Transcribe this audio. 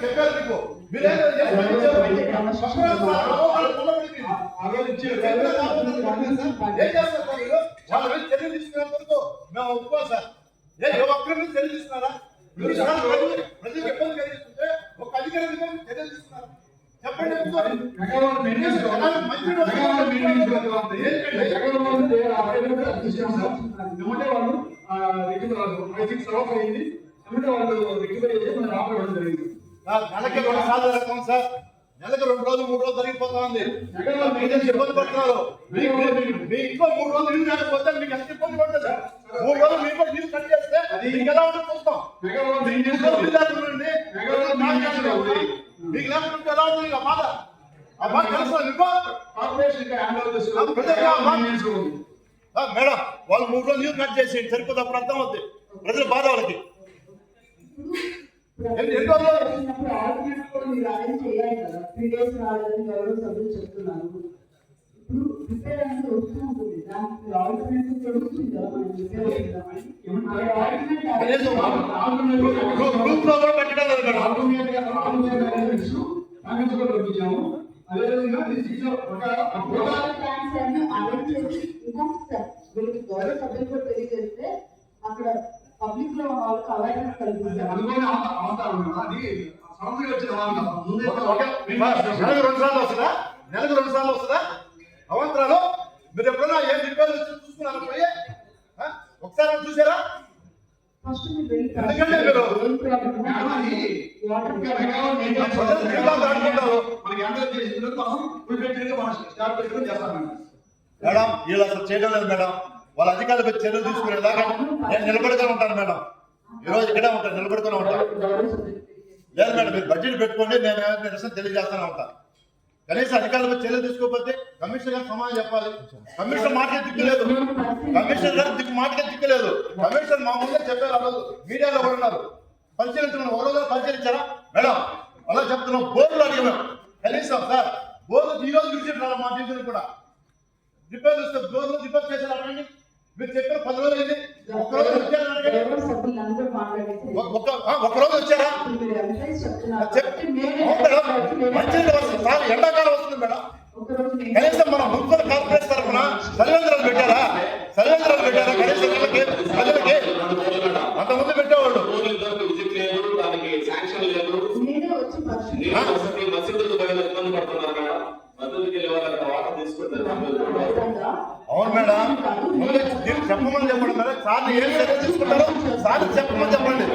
చెప్పారు మీకు మీరేం చేస్తారు వాళ్ళ మీద చర్యలు తీసుకునే వరకు మేము ఒప్పుకోం సార్. ఒక్కరి మీద చర్యలు తీసుకున్నారా? ప్రజలకు ఇబ్బంది కలిగిస్తుంటే ఒక అధికారి చర్యలు తీసుకున్నారు చెప్పండి. నెలకి 2 సార్లు రకం సార్, నెలకు 2 రోజులు 3 రోజులు జరిగిపోతా ఉంది. ఇబ్బంది పడుతున్నారు. మీ ఇంట్లో 3 రోజులు నీళ్ళు రాకపోతే మీకు ఎంత ఇబ్బంది పడుతుంది సార్? 3 రోజులు మీ ఇంట్లో నీళ్ళు కట్ చేస్తే మీకు ఎలా ఉంటుంది చూస్తాం. మీకు లేకుంటే ఎలా ఉంటుంది ఆ బాధ? ఆ బాధ కలుస్తాను మేడం. వాళ్ళు 3 రోజులు నీళ్ళు కట్ చేసి సరిపోతే అప్పుడు అర్థం అవుతుంది ప్రజల బాధ వాళ్ళకి. తెలియజేస్తే అక్కడ పబ్లిక్ లో వాళ్ళకి అవేర్నెస్ కలిగిస్తారు. నెలకు 2 సార్లు వస్తుందా అవంతరాలు? మీరు ఎప్పుడన్నా ఏం రిపేర్ చూసుకున్నారు? పోయి ఒకసారి చూసారా? ఎందుకంటే మీరు మేడం వీళ్ళు అసలు చేయడం లేదు మేడం. వాళ్ళ అధికారులు చర్యలు తీసుకునేలాగా నేను నిలబడుకొని ఉంటాను మేడం. ఈరోజు ఇక్కడే ఉంటాను, నిలబడుకొని ఉంటాను. లేదు మేడం, మీరు బడ్జెట్ పెట్టుకోండి, నేను నిరసన తెలియజేస్తానే ఉంటాను. కనీసం అధికారులపై చర్యలు తీసుకోకపోతే కమిషనర్ గారు సమాధానం చెప్పాలి. కమిషనర్ మాటకే దిక్కులేదు, కమిషనర్ గారు మాటకే దిక్కులేదు. కమిషనర్ మా ముందే చెప్పారు. ఆ రోజు మీడియాలో కూడా ఉన్నారు. పరిశీలించమని ఒక రోజు పరిశీలించారా మేడం? అలా చెప్తున్నాం. బోర్డులు అడిగాం కనీసం సార్, బోర్డు ఈ రోజు విజిట్ రావాలి మా టీచర్ కూడా. రిపేర్ వస్తే బోర్డు రిపేర్ చేశారు అడగండి. మీరు చెప్పారు 10 రోజులు అయింది, ఒక్కరోజు వచ్చారా? ఒక్కరోజు వచ్చారా? మంచినీళ్ళు వస్తుంది సార్, ఎండాకాలం వస్తుంది మేడం. కనీసం మన మున్సిపల్ కార్పొరేషన్ తరఫున సలివేంద్రాలు పెట్టారా? సలివేంద్రాలు పెట్టారా కనీసం ప్రజలకి? అంతకుముందు పెట్టేవాళ్ళు. అవును మేడం, చెప్పమని చెప్పండి మేడం. సార్ని ఏం చర్య తీసుకుంటారో సార్ చెప్పమని చెప్పండి.